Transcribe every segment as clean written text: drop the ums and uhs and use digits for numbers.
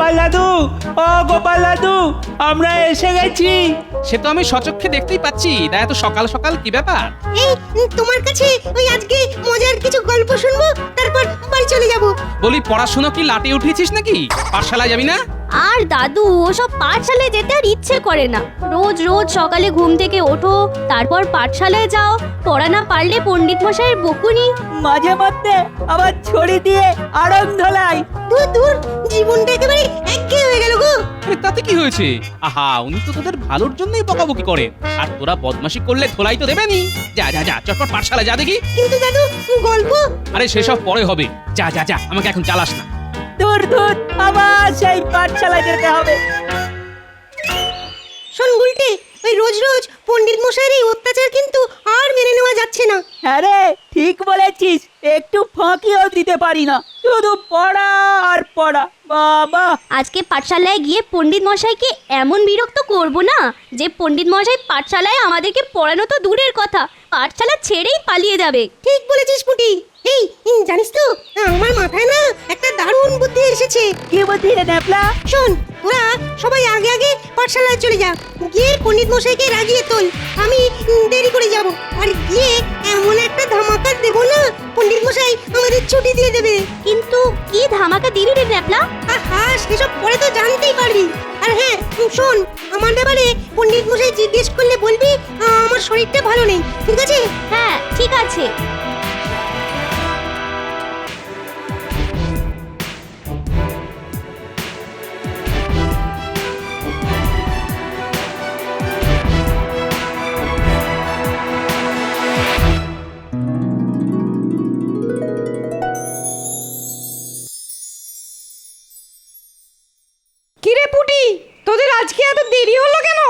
গোপাল দাদু, ও গোপাল দাদু, আমরা এসে গেছি। সে তো আমি সচক্ষে দেখতেই পাচ্ছি। তা এত সকাল সকাল কি ব্যাপার? এই তোমার কাছে ওই আজকে মজার কিছু গল্প শুনবো, তারপর বাড়ি চলে যাব। বলি পড়াশোনা কি লাটে উঠেছিস নাকি? পাঠশালায় যাবি না? আর দাদু, ওসব পাঠশালায় যেতে আর ইচ্ছে করে না। রোজ রোজ সকালে ঘুম থেকে ওঠো, তারপর পাঠশালায় যাও, পড়া না পারলে পণ্ডিত মশাইয়ের বকুনি। মাঝে মধ্যে আবার ছড়ি দিয়ে আড়ং ধলাই। দূর দূর, জীবনটা একেবারে একঘেয়ে হয়ে গেল গো। আরে তাতে কি হয়েছে? আহা, উনি তো তোদের ভালোর জন্যই বকাবকি করেন। আর তোরা বদমাশি করলে ধোলাই তো দেবেনি। যা যা যা, চটপট পাঠশালায় যা দেখি। কিন্তু দাদু, গল্প আরে সেসব পরে হবে। যা যা যা, আমাকে এখন চালাস না। দূর দূর, আবার সেই পাঠশালায় যেতে হবে। শোন গুলটে, ওই রোজ রোজ পণ্ডিত মশাইয়ের এই অত্যাচার কিন্তু আর মেনে নেওয়া যাচ্ছে না। হ্যাঁ রে, ঠিক বলেছিস। একটু ফাঁকিও দিতে পারি না, শুধু পড়া আর পড়া। বাবা, আজকে পাঠশালায় গিয়ে পণ্ডিত মশাইকে এমন বিরক্ত করব না যে পণ্ডিত মশাই পাঠশালায় আমাদেরকে পড়ানো তো দূরের কথা, পাঠশালা ছেড়েই পালিয়ে যাবে। ঠিক বলেছিস পুটি। এই জানিস তো, আমার মাথায় না একটা দারুণ বুদ্ধি এসেছে। কি বুদ্ধি রে ন্যাপলা? শোন, তোরা সবাই আগে আগে পাঠশালায় চলে যা, গিয়ে পণ্ডিত মশাইকে রাগিয়ে তোল। আমি দেরি করে যাব, আর গিয়ে এমন একটা ধামাকা দেবো না, পণ্ডিত মশাই আমাদের ছুটি দিয়ে দেবে। কিন্তু কি ধামাকা দিবি রে ন্যাপলা? আহা, সেসব পরে তো জানতেই পারবি। আর হ্যাঁ শোন, আমার ব্যাপারে পণ্ডিত মশাই জিজ্ঞেস করলে বলবি আমার শরীরটা ভালো নেই, ঠিক আছে? হ্যাঁ ঠিক আছে। কিরে পুটি, তোদের আজকে এত দেরি হলো কেন?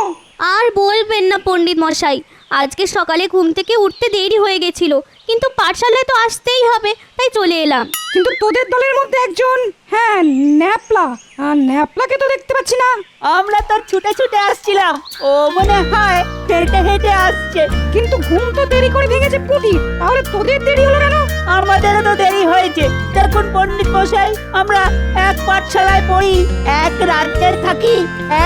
আর বলবেন না পণ্ডিত মশাই, আজকে সকালে ঘুম থেকে উঠতে দেরি হয়ে গেছিল, কিন্তু পাঠশালায় তো আসতেই হবে, তাই চলে এলাম। কিন্তু তোদের দলের মধ্যে একজন, হ্যাঁ ন্যাপলা, আর ন্যাপলাকে তো দেখতে পাচ্ছি না। আমরা তো ছুটে ছুটে আসছিলাম, ও মনে হয় হেঁটে হেঁটে আসছে। কিন্তু ঘুম তো দেরি করে ভেঙেছে পুটি, তাহলে তোদের দেরি হলো কেন? আমাদেরও তো দেরি হয়েছে। দেখুন পণ্ডিত মশাই, আমরা এক পাঠশালায় পড়ি, এক রাজ্যের থাকি,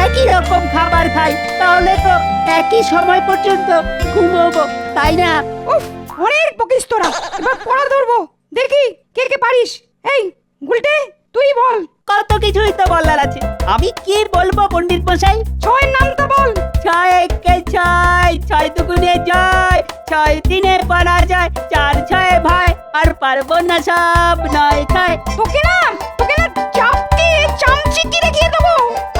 একই রকম খাবার খাই, তাহলে তো একই সময় পর্যন্ত ঘুমোবো, তাই না? উফ, অনেক বকিস তোরা, এবার পড়া ধরবো, দেখি কে কে পারিস। এই গুলটে, তুই বল। কত কিছুই তো বলার আছে, আমি কি বলবো পণ্ডিত মশাই? ছয়ের নামটা বল। ছয় একে ছয়, ছয় দুগুণে জয়, ছয় দিনে পারা যায়, চার ছয় ভাই, আর পারবো না সব নয় ছয়। তোকে না চাপকে চামচিকি দেখিয়ে দেবো।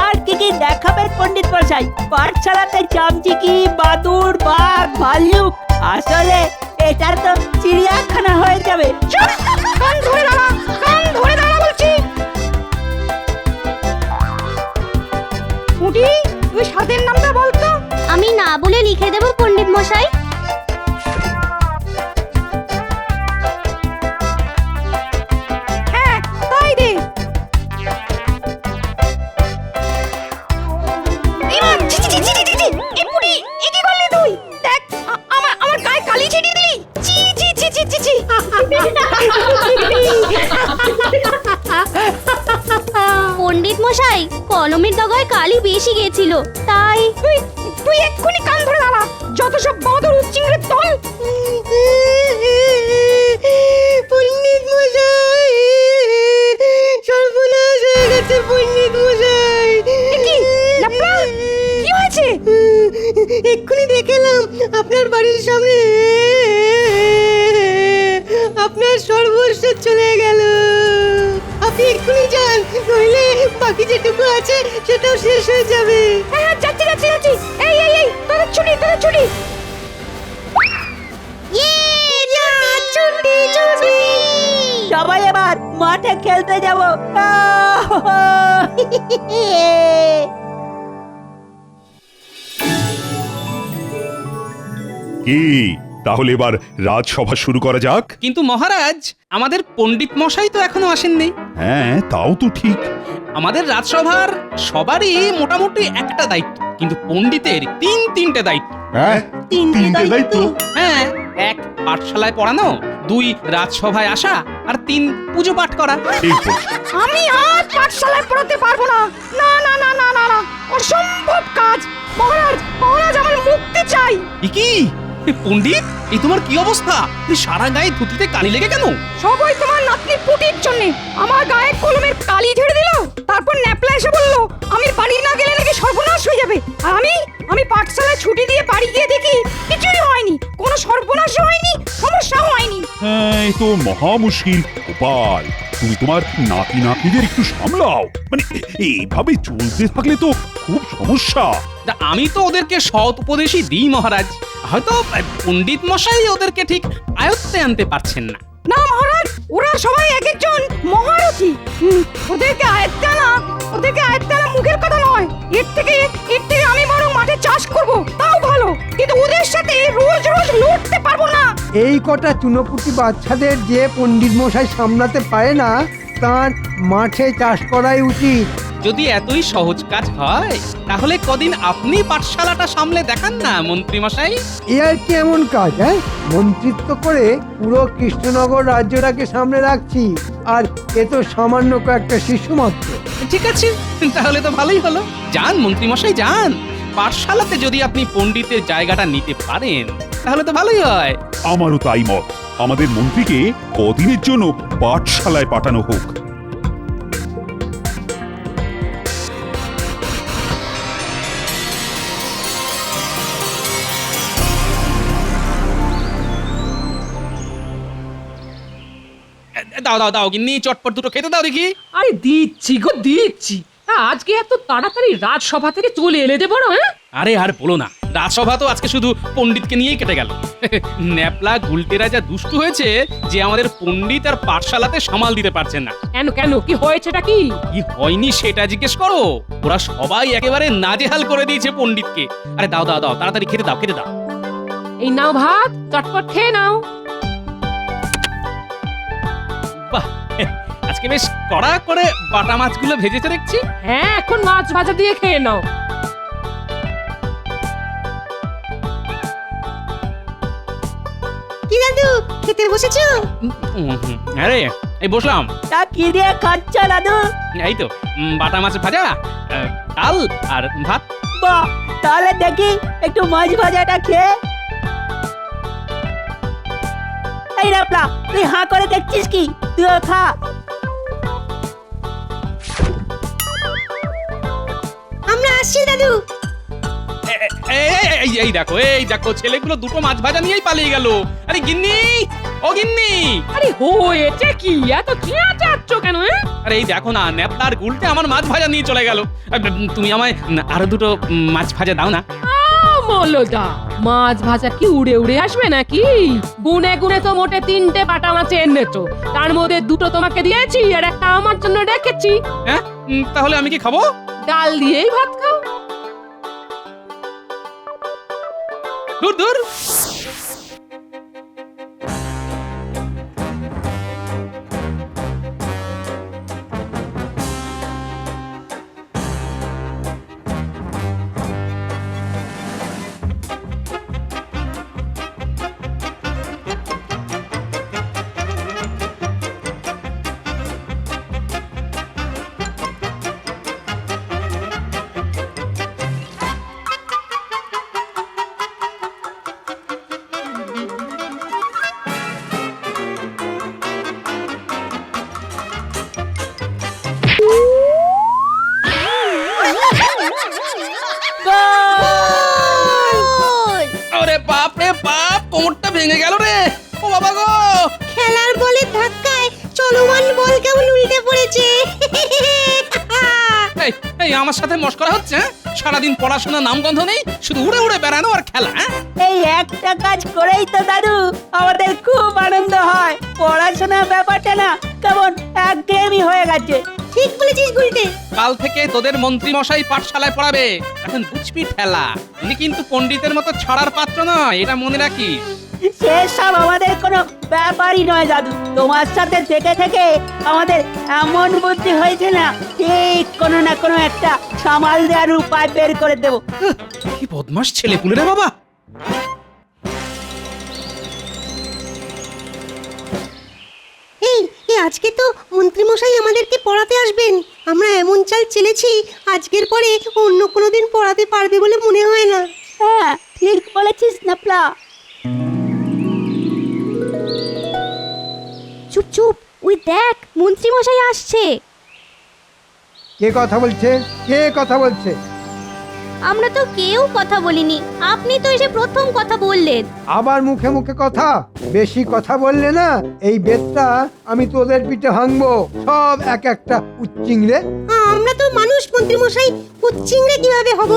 আর কি কি দেখাবেন পণ্ডিত মশাই? পাঠশালাতে চামচিকি, বাদুর, বাঘ, ভাল্লুক, আসলে এটার তো চিড়িয়াখানা হয়ে যাবে। চুপ, কান ধরে দাঁড়া, কান ধরে দাঁড়া বলছি। পুটি, তুই সাদের নামটা বল তো। আমি না বলে লিখে দেব পণ্ডিত মশাই। হ্যাঁ তাই দে। এবার ছি ছি ছি ছি ছি, এ পুটি, এ কি করলি তুই? দেখ, আমার গায়ে কালি ছিটিয়ে দিলি। ছি ছি ছি ছি ছি ছি। পণ্ডিত মশাই, কলমের ডগায় কালি বেশি গেছিল, তাই। তুই এক্ষুনি কান ধরে দাঁড়া, যত সব বাদর উচ্চিংড়ের দল। পণ্ডিত মশাই, সর্বনাশ হয়ে গেছে পণ্ডিত মশাই। কি লাপলা, কি হয়েছে? এক্ষুনি দেখলাম আপনার বাড়ির সামনে আপনার সর্বস্ব চলে গেল। আপনি এক্ষুনি যান, নইলে বাকি যেটুকু আছে সেটাও শেষ হয়ে যাবে। হ্যাঁ যাচ্ছি যাচ্ছি যাচ্ছি। এই এই এই, তোদের ছুটি, তোদের ছুটি। ছুটি ছুটি। সবাই এবার মাঠে খেলতে যাব। কি তাহলে এবার রাজসভা শুরু করা যাক? কিন্তু মহারাজ, আমাদের পণ্ডিত মশাই তো এখনো আসেননি। হ্যাঁ তাও তো ঠিক। আমাদের রাজসভার সবারই মোটামুটি একটা দায়িত্ব, কিন্তু পণ্ডিতের তিনটে দায়িত্ব। হ্যাঁ, তিনটে দায়িত্ব। হ্যাঁ, এক পাঠশালায় পড়ানো, দুই রাজসভায় আসা, আর 3 পুজো পাঠ করা। ঠিক বলছো। আমি আর পাঠশালায় পড়াতে পারবো না। না না না না না না, অসম্ভব কাজ। মহারাজ, মহারাজ, আমার মুক্তি চাই। এ কি পণ্ডিত, এই তোমার কি অবস্থা? তুই সারা গায়ে ধুতিতে কালি লেগে কেন? সবাই তোমার নাতনি পুটির জন্য আমার গায়ে কলমের কালি ঝেড়ে দিল। তারপর ন্যাপলা এসে বলল আমি বাড়ি না গেলে নাকি সর্বনাশ হয়ে যাবে। আর আমি পাঠশালায় ছুটি দিয়ে বাড়ি গিয়ে দেখি কিছুই হয়নি, কোনো সর্বনাশও হয়নি, সমস্যাও হয়নি। হ্যাঁ, এই তো মহা মুশকিল। গোপাল, তুমি তোমার নাতি নাতনিদের একটু সামলাও। মানে এইভাবে চলতে থাকলে তো খুব সমস্যা। তা আমি তো ওদেরকে সৎ উপদেশই দিই মহারাজ, হয়তো পণ্ডিত মশাই ওদেরকে ঠিক আয়ত্তে আনতে পারছেন না। না মহারাজ, ওরা সবাই এক একজন মহারথী। ওদেরকে আয়ত্তে আনা মুখের কথা নয়। এর থেকে আমি বরং মাঠে চাষ করব, তাও ভালো। কিন্তু ওদের সাথে রোজ রোজ লড়তে পারবো না। এই কটা চুনোপুটি বাচ্চাদের যে পণ্ডিত মশাই সামলাতে পারে না, তার মাঠে চাষ করাই উচিত। যদি এতই সহজ কাজ হয় তাহলে কদিন আপনি পাঠশালাটা সামলে দেখান না মন্ত্রী মশাই। এ আর কি এমন কাজ, হ্যাঁ? মন্ত্রিত্ব করে পুরো কৃষ্ণনগর রাজ্যটাকে সামলে রাখছি, আর এ তো সামান্য কয়েকটা শিশু মাত্র। ঠিক আছে, তাহলে তো ভালোই হলো। যান মন্ত্রী মশাই যান, পাঠশালাতে যদি আপনি পণ্ডিতের জায়গাটা নিতে পারেন তাহলে তো ভালোই হয়। আমারও তাই মত। আমাদের মন্ত্রীকে কদিনের জন্য পাঠশালায় পাঠানো হোক। দাও দাও দাও গিন্নি, চটপট দুটো খেতে দাও দেখি। আরে দিচ্ছি গো দিচ্ছি। তা আজকে এত তাড়াতাড়ি রাজসভা থেকে চলে এলে যে বড়, হ্যাঁ? আরে আর বলো না, রাজসভা তো আজকে শুধু পণ্ডিতকে নিয়েই কেটে গেল। ন্যাপলা গুলটেরা যা দুষ্টু হয়েছে যে আমাদের পণ্ডিত আর পাঠশালাতে সামাল দিতে পারছেন না। কেন কেন, কি হয়েছেটা কি? কি হয়নি সেটা জিজ্ঞেস করো। ওরা সবাই একেবারে নাজেহাল করে দিয়েছে পণ্ডিতকে। আরে দাও দাও দাও, তাড়াতাড়ি খেতে দাও, খেতে দাও। এই নাও ভাত, চটপট খেয়ে নাও। বাহ, আজকে বেশ কড়া করে বাটা মাছগুলো ভেজেছে দেখছি। হ্যাঁ, এখন মাছ ভাজা দিয়ে খেয়ে নাও। কি দাদু, খেতে বসেছো? আরে এই বসলাম। তা কি দিয়ে খাচ্ছ দাদু? এই তো বাটা মাছ ভাজা, ডাল আর ভাত। বাহ, তাহলে দেখি একটু মাছ ভাজাটা খেয়ে। এই রাপলা, তুই হাঁ করে দেখছিস কি? তুইও খা। আমরা আসছি দাদু। এই দেখো, এই দেখো, ছেলেগুলো দুটো মাছ ভাজা নিয়েই পালিয়ে গেল। আরে গিন্নি, ও গিন্নি। আরে হয়েছে কি, এত চেঁচাচ্ছ কেন? আরে এই দেখো না, ন্যাপলার গুলটে আমার মাছ ভাজা নিয়ে চলে গেল। তুমি আমায় আরো দুটো মাছ ভাজা দাও না। মলদা, মাছ ভাজা কি উড়ে উড়ে আসবে নাকি? গুনে গুনে তো মোটে 3টে বাটা মাছ এনেছো, তার মধ্যে 2টো তোমাকে দিয়েছি আর একটা আমার জন্য রেখেছি। হ্যাঁ, তাহলে আমি কি খাবো? ডাল দিয়েই ভাত খাও। দূর দূর। আরে বাপ রে বাপ, কোমরটা ভেঙে গেল রে। ও বাবা গো। খেলার বলের ধাক্কায় চলমান বল কেমন উল্টে পড়েছে। এই এই আমার সাথে মশকরা হচ্ছে? সারাদিন পড়াশোনা নামগন্ধ নেই, শুধু উড়ে উড়ে বেড়ানো আর খেলা। এই একটা কাজ করেই তো দাদু আমাদের খুব আনন্দ হয়। পড়াশোনার ব্যাপারটা না কেমন একঘেয়েমি হয়ে গেছে। ঠিক বলেছিস গুলটে। কাল থেকে তোদের মন্ত্রী মশাই পাঠশালায় পড়াবে, এখন বুঝবি ঠেলা। উনি কিন্তু পণ্ডিতের মতো ছড়ার পাত্র নয়, এটা মনে রাখিস। সেসব আমাদের কোনো ব্যাপারই নয় দাদু। তোমার সাথে থেকে থেকে আমাদের এমন বুদ্ধি হয়েছে না, ঠিক কোনো না কোনো একটা সামাল দেওয়ার উপায় বের করে দেবো। কি বদমাস ছেলে পুলে রে বাবা। এই আজকে তো মন্ত্রীমশাই আমাদেরকে পড়াতে আসবেন। আমরা এমন চাল চেলেছি আজকের পরে অন্য কোনো দিন পড়াতে পারবে বলে মনে হয় না। হ্যাঁ ঠিক বলেছিস ন্যাপলা। চুপ চুপ, ওই দেখ মন্ত্রী মশাই আসছে। কে কথা বলছে? কে কথা বলছে? আমরা তো কেউ কথা বলিনি, আপনি তো এসে প্রথম কথা বললেন। আবার মুখে মুখে কথা, বেশি কথা বললে না এই বেতটা আমি তোদের পিঠে ভাঙবো সব এক একটা উচ্চিংড়ে। আমরা তো মানুষ মন্ত্রীমশাই, কুচ্চিংড়ে কিভাবে হব?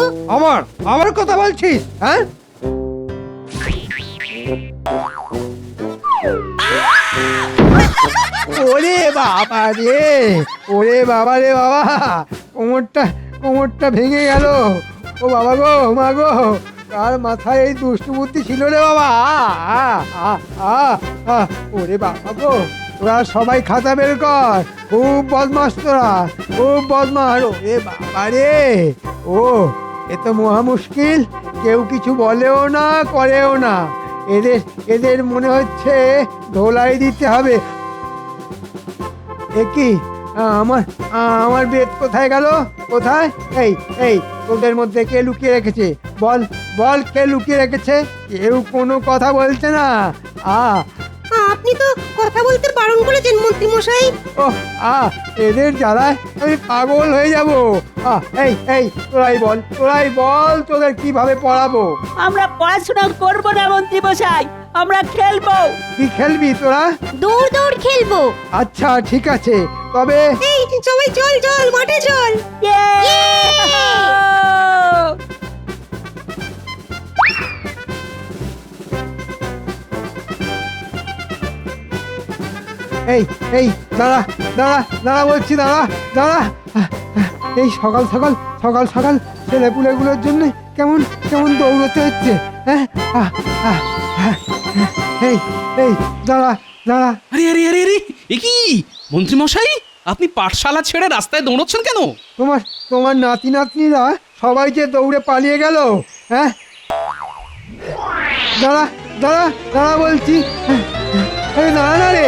আবার কথা বলছিস? হ্যাঁ, ওরে বাবা রে, ওরে বাবা রে বাবা, কোমরটা ভেঙে গেল। ও বাবা গো, মা গো, কার মাথায় এই দুষ্টু বুদ্ধি ছিল রে বাবা? ওরে বাবা গো, তোরা সবাই খাতা বের কর। খুব বদমাস তোরা, খুব বদমাস। ওরে বাবা রে, ও এ তো মহা মুশকিল। কেউ কিছু বলেও না, করেও না। এদের মনে হচ্ছে ধোলাই দিতে হবে। এ কি, আমার বেদ কোথায় গেল? কোথায়? এই তোদের মধ্যে কে লুকিয়ে রেখেছে? বল কে লুকিয়ে রেখেছে? কেউ কোনো কথা বলছে না। আপনি তো কথা বলতে বারণ করেছেন মন্ত্রীমশাই। এদের জ্বালায় আমি পাগল হয়ে যাব। এই তোরাই বল তোদের কিভাবে পড়াবো? আমরা পড়াশোনা করবো না মন্ত্রী মশাই, আমরা খেলবো। কি খেলবি তোরা? দৌড় দৌড় খেলবো। আচ্ছা ঠিক আছে, তবে এই সবাই চল মাঠে চল। এই দাঁড়া বলছি, দাঁড়া। এই সকাল সকাল ছেলেপুলেগুলোর জন্য কেমন দৌড়তে হচ্ছে। হ্যাঁ, এই দাঁড়া। আরে আরে আরে আরে, এ কি মন্ত্রী মশাই, আপনি পাঠশালা ছেড়ে রাস্তায় দৌড়চ্ছেন কেন? তোমার নাতি নাতনিরা সবাই যে দৌড়ে পালিয়ে গেল। হ্যাঁ, দাঁড়া বলছি। আরে দাঁড়া না রে।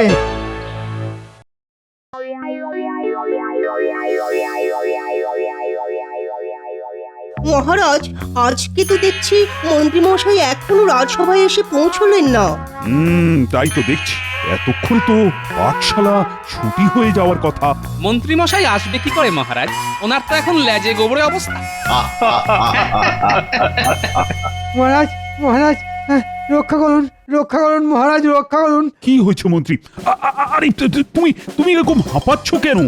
মহারাজ, আজকে তো দেখছি মন্ত্রীমশাই এখনো রাজসভায় এসে পৌঁছলেন না। তাই তো দেখছি, এতক্ষণ তো পাঠশালা ছুটি হয়ে যাওয়ার কথা। মন্ত্রী মশাই আসবে কি করে মহারাজ? ওনার তো এখন লেজে গোবরে অবস্থা। মহারাজ, রক্ষা করুন মহারাজ, রক্ষা করুন। কি হয়েছে মন্ত্রী? আরে তুমি এরকম হাঁপাচ্ছ কেন?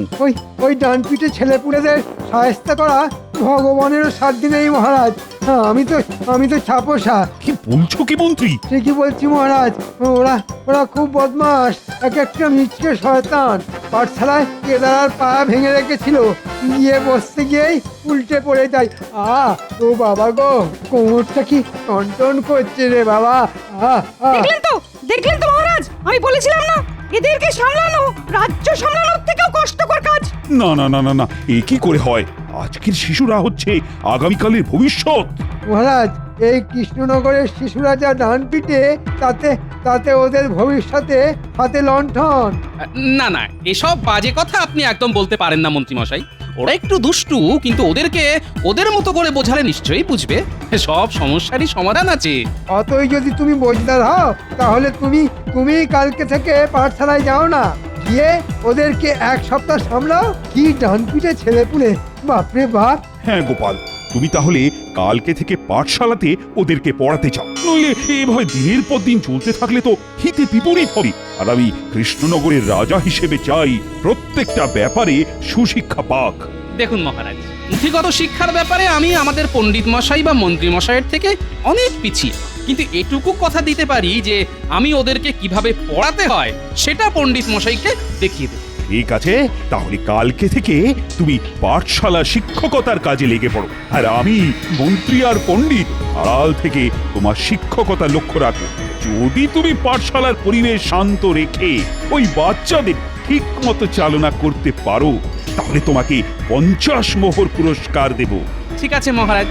ওই ডান পিঠে ছেলেপুলেদের সায়স্তা করা ভগবানেরও সাধ্য নেই মহারাজ। আমি তো ছাপোষা। কি বলছো কি মন্ত্রী? ঠিকই বলছি মহারাজ। ওরা খুব বদমাস, এক একটা মিচকে শয়তান। পাঠশালায় কেদারার পা ভেঙে রেখেছিল, গিয়ে বসতে গিয়েই উল্টে পড়ে যায়। ও বাবা গো, কোমরটা কি টনটন করছে রে বাবা। দেখলেন তো মহারাজ, আমি বলেছিলাম না, এদেরকে সামলানো রাজ্য সামলানোর থেকেও কষ্টকর কাজ। না, এ কি করে হয়? আজকের শিশুরা হচ্ছে আগামীকালের ভবিষ্যৎ। মহারাজ, এই কৃষ্ণনগরের শিশুরা যা ডান পিটে, তাতে ওদের ভবিষ্যতে হাতে লণ্ঠন। না, এসব বাজে কথা আপনি একদম বলতে পারেন না মন্ত্রী মশাই। ওরা একটু দুষ্টু, কিন্তু ওদেরকে ওদের মতো করে বোঝালে নিশ্চয়ই বুঝবে। সব সমস্যারই সমাধান আছে। অতই যদি তুমি বোঝদার হও, তাহলে তুমি কালকে থেকে পাঠশালায় যাও না, গিয়ে ওদেরকে এক সপ্তাহ সামলাও। কি ডান পিটে ছেলেপুলে, বাপরে বাপ। হ্যাঁ গোপাল, তুমি তাহলে কালকে থেকে পাঠশালাতে ওদেরকে পড়াতে চাও, নইলে এভাবে দিনের পর দিন চলতে থাকলে তো হিতে বিপরীত হবে। আর আমি কৃষ্ণনগরের রাজা হিসেবে চাই প্রত্যেকটা ব্যাপারে সুশিক্ষা পাক। দেখুন মহারাজ, পুঁথিগত শিক্ষার ব্যাপারে আমি আমাদের পণ্ডিত মশাই বা মন্ত্রী মশাইয়ের থেকে অনেক পিছিয়ে, কিন্তু এটুকু কথা দিতে পারি যে আমি ওদেরকে কিভাবে পড়াতে হয় সেটা পণ্ডিত মশাইকে দেখিয়ে দেব। ঠিক আছে, তাহলে কালকে থেকে তুমি পাঠশালা শিক্ষকতার কাজে লেগে পড়ো, আর আমি মন্ত্রী আর পণ্ডিত আড়াল থেকে তোমার শিক্ষকতা লক্ষ্য রাখো। যদি তুমি পাঠশালার পরিবেশ শান্ত রেখে ওই বাচ্চাদের ঠিক মতো চালনা করতে পারো, তাহলে তোমাকে 50 মোহর পুরস্কার দেব। ঠিক আছে মহারাজ।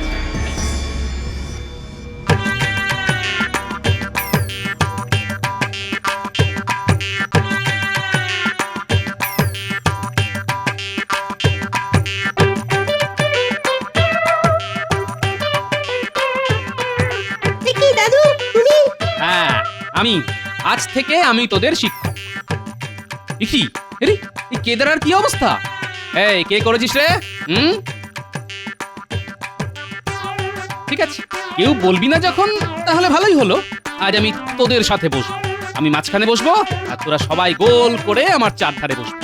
আমি আজ থেকে আমি তোদের শিক্ষক। কি এই কেদারার কি অবস্থা? এই কে করেছিস রে? ঠিক আছে, কেউ বলবি না যখন, তাহলে ভালোই হলো। আজ আমি তোদের সাথে বসবো, আমি মাঝখানে বসবো আর তোরা সবাই গোল করে আমার চারধারে বসবো।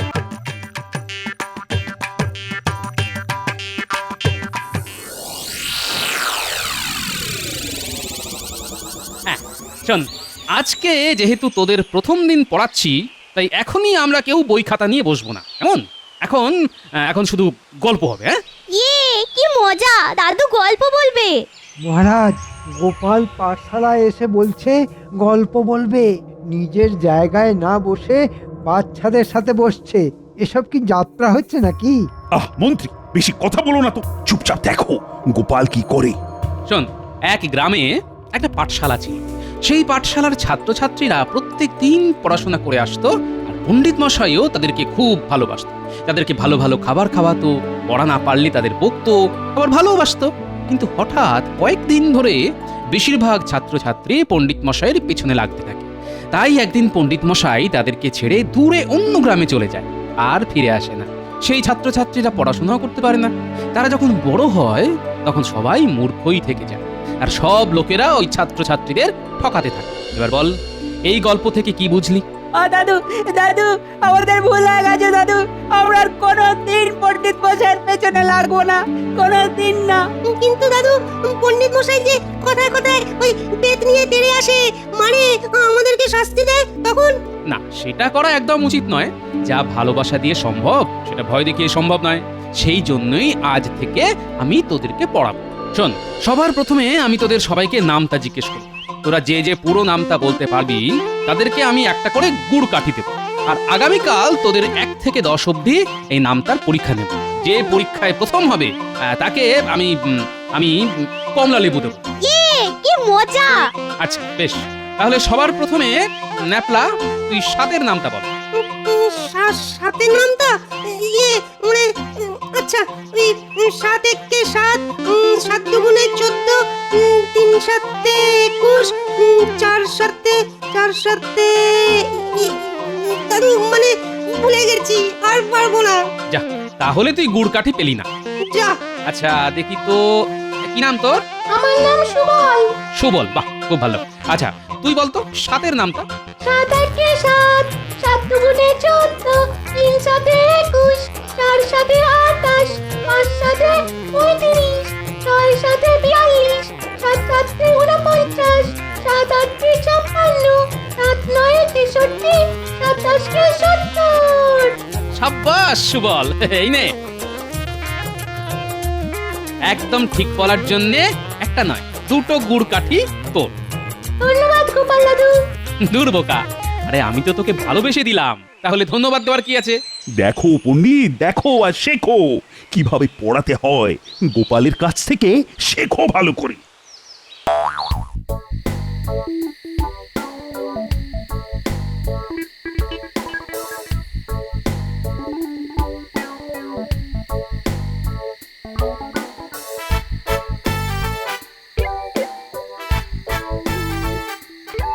হ্যাঁ শোন, আজকে যেহেতু তোদের প্রথম দিন পড়াচ্ছি, তাই এখনই আমরা কেউ বই খাতা নিয়ে বসবো না, কেমন? এখন শুধু গল্প হবে। হ্যাঁ, কি মজা, দাদু গল্প বলবে। মহারাজ, গোপাল পাঠশালায় এসে বলছে গল্প বলবে, নিজের জায়গায় না বসে বাচ্চাদের সাথে বসছে। এসব কি যাত্রা হচ্ছে নাকি? মন্ত্রী, বেশি কথা বলো না তো, চুপচাপ দেখো গোপাল কি করে। শোন, এক গ্রামে একটা পাঠশালা ছিল। সেই পাঠশালার ছাত্রছাত্রীরা প্রত্যেক দিন পড়াশোনা করে আসতো, আর পণ্ডিত মশাইও তাদেরকে খুব ভালোবাসতো। তাদেরকে ভালো ভালো খাবার খাওয়াতো, পড়া না পারলে তাদের বকতো, আবার ভালোবাসতো। কিন্তু হঠাৎ কয়েকদিন ধরে বেশিরভাগ ছাত্রছাত্রী পণ্ডিত মশাইয়ের পেছনে লাগতে থাকে। তাই একদিন পণ্ডিত মশাই তাদেরকে ছেড়ে দূরে অন্য গ্রামে চলে যায়, আর ফিরে আসে না। সেই ছাত্রছাত্রীরা পড়াশোনাও করতে পারে না। তারা যখন বড় হয় তখন সবাই মূর্খই থেকে যায়, আর সব লোকেরা ওই ছাত্রছাত্রীদের ঠকাতে থাকে। এবার বল, এই গল্প থেকে কি বুঝলি? দাদু দাদু, আমাদের ভুল হয়ে গেছে দাদু। আমরা আর কোনোদিন পণ্ডিত মশাইয়ের পেছনে লাগবো না, কোনোদিন না। কিন্তু দাদু, পণ্ডিত মশাই যে কথায় কথায় ওই বেত নিয়ে তেড়ে আসে, মানে আমাদেরকে শাস্তি দেয়, তখন? না, সেটা করা একদম উচিত নয়। যা ভালোবাসা দিয়ে সম্ভব সেটা ভয় দেখিয়ে সম্ভব নয়। সেই জন্যই আজ থেকে আমি তোদেরকে পড়াবো। শোন, সবার প্রথমে আমি তোদের সবাইকে নামটা জিজ্ঞেস করব। তোরা যে যে পুরো নামটা বলতে পারবি তাদেরকে আমি একটা করে গুড় কাঠি দেবো, আর আগামীকাল তোদের 1 থেকে 10 অবধি এই নামটার পরীক্ষা নেব। যে পরীক্ষায় প্রথম হবে তাকে আমি আমি কমলা লেবু দেবো। কি মজা। আচ্ছা বেশ, তাহলে সবার প্রথমে ন্যাপলা, তুই 7-এর নামটা বল। সাতের নামটা মানে আচ্ছা, ওই 7 একে 7, 7 দুগুণে 14, 3 7 21, 4 7 দাদু, মানে ভুলে গেছি, আর পারবো না। যা, তাহলে তুই গুড় কাঠি পেলি না। যা। আচ্ছা দেখি তো, কি নাম তোর? আমার নাম সুবল। সুবল, বাহ, খুব ভালো। আচ্ছা তুই বল তো 7-এর নামটা। 7 একে 7, 7 দুগুণে 14, 3 7 21, 4 7 28, 5 7 35, 6 7 42, 7 7 49, 7 8 56, 7 9 63, 7 10 70। সাব্বাস সুবল, এই নে। একদম ঠিক বলার জন্য একটা নয়, 2টো গুড় কাঠি তোর। ধন্যবাদ গোপাল দাদু। দূর বোকা, আরে আমি তো তোকে ভালোবেসে দিলাম, তাহলে ধন্যবাদ দেওয়ার কি আছে? দেখো পণ্ডিত, দেখো আর শেখো কিভাবে পড়াতে হয়। গোপালের কাছ থেকে শেখো ভালো করে।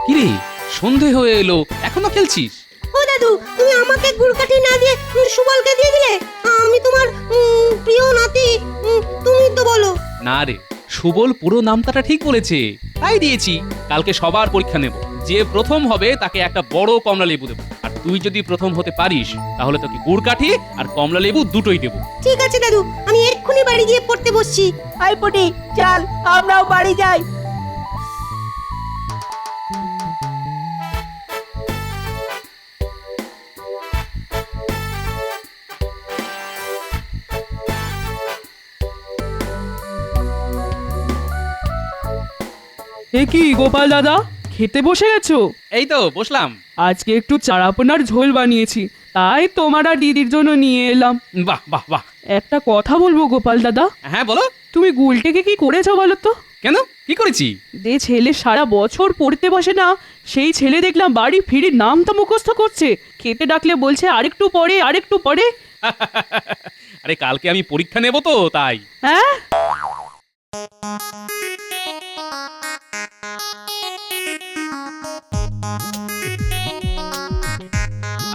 কিরে, সন্ধে হয়ে এলো, এখনো খেলছিস? ও দাদু, তুমি আমাকে গুড়কাঠি না দিয়ে সুবলকে দিয়ে দিলে। আমি তোমার প্রিয় নাতি, তুমি তো বলো। না রে, সুবল পুরো নামটা ঠিক বলেছে, তাই দিয়েছি। কালকে সবার পরীক্ষা নেব, যে প্রথম হবে তাকে একটা বড় কমলা লেবু দেবো। আর তুই যদি প্রথম হতে পারিস তাহলে তোকে গুড় কাঠি আর কমলা লেবু দুটোই দেবো। ঠিক আছে দাদু, আমি এক্ষুনি বাড়ি গিয়ে পড়তে বসছি। আই পুটি, চল আমরাও বাড়ি যাই। এ কি গোপাল দাদা, খেতে বসে গেছো? এই তো বসলাম। আজকে একটু চারাপোনার ঝোল বানিয়েছি, তাই তোমার আর দিদির জন্য নিয়ে এলাম। বাহ বাহ বাহ। একটা কথা বলবো গোপাল দাদা? হ্যাঁ বলো। তুমি গুলটেকে কি করেছো বলো তো? কেন, কি করেছি? যে ছেলে সারা বছর পড়তে বসে না, সেই ছেলে দেখলাম বাড়ি ফিরে নামটা মুখস্থ করছে। খেতে ডাকলে বলছে আরেকটু পরে, আরেকটু পরে। আরে কালকে আমি পরীক্ষা নেব তো, তাই। হ্যাঁ,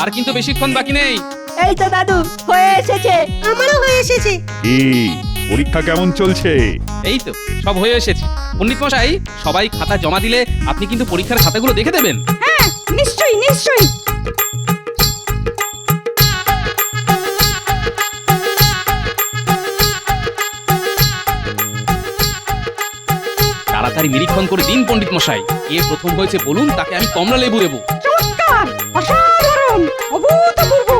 আর কিন্তু বেশিক্ষণ বাকি নেই। এই তো দাদু হয়ে এসেছে। আমারও হয়ে এসেছে। এই পরীক্ষা কেমন চলছে? এই তো সব হয়ে এসেছে। পণ্ডিত মশাই, সবাই খাতা জমা দিলে আপনি কিন্তু পরীক্ষার খাতাগুলো দেখে দেবেন। হ্যাঁ, নিশ্চয়ই নিশ্চয়ই। তাড়াতাড়ি নিরীক্ষণ করে দিন পণ্ডিত মশাই। কে প্রথম হয়েছে বলুন, তাকে আমি কমলা লেবু দেবো। চমৎকার, অসাধারণ, অভূতপূর্ব,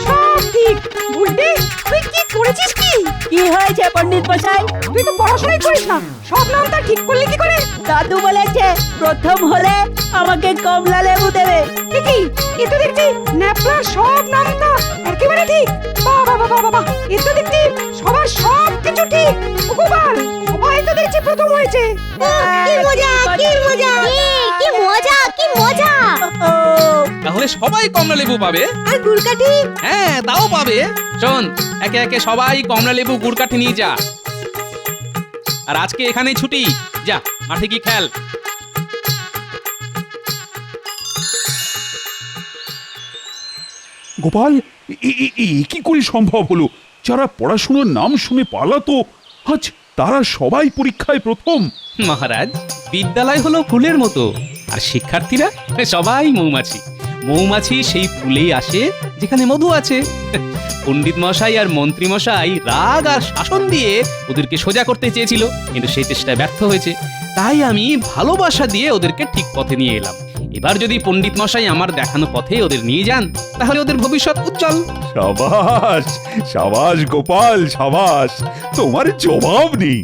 সব ঠিক। বুঝলি তুই কি করেছিস? কি হয়েছে পণ্ডিত মশাই? তুই তো পড়াশোনাই করিস না, সব নামটা ঠিক করলি কি করে? দাদু বলেছে প্রথম হলে আমাকে কমলা লেবু দেবে। দেখি, এ তো দেখছি ন্যাপলার সব নামটা একেবারে ঠিক। বাবা বাবা বাবা, এ তো দেখছি সবার সব কিছু ঠিক। গোপাল, সবাই তো দেখছি প্রথম হয়েছে। কি মজা, কি মজা! কি মজা, কি মজা! ও তাহলে সবাই কমলা লেবু পাবে। আর গুড়কাঠি? হ্যাঁ, তাও পাবে। শোন, একে একে সবাই কমলা লেবু গুড় কাঠি নিয়ে যা। আর আজকে এখানেই ছুটি। যা, মাঠে কি খেল। গোপাল, কি করে সম্ভব হলো? যারা পড়াশোনার নাম শুনে পালাতো, আজ তারা সবাই পরীক্ষায় প্রথম। মহারাজ, বিদ্যালয় হলো ফুলের মতো, আর শিক্ষার্থীরা সবাই মৌমাছি। মৌমাছি সেই ফুলেই আসে যেখানে মধু আছে। পণ্ডিত মশাই আর মন্ত্রী মশাই রাগ আর শাসন দিয়ে ওদেরকে সোজা করতে চেয়েছিল, কিন্তু সেই চেষ্টায় ব্যর্থ হয়েছে। তাই আমি ভালোবাসা দিয়ে ওদেরকে ঠিক পথে নিয়ে এলাম। এবার যদি পণ্ডিত মশাই আমার দেখানো পথে ওদের নিয়ে যান, তাহলে ওদের ভবিষ্যৎ উজ্জ্বল। সাবাস সাবাস গোপাল, সাবাস, তোমার জবাব নেই।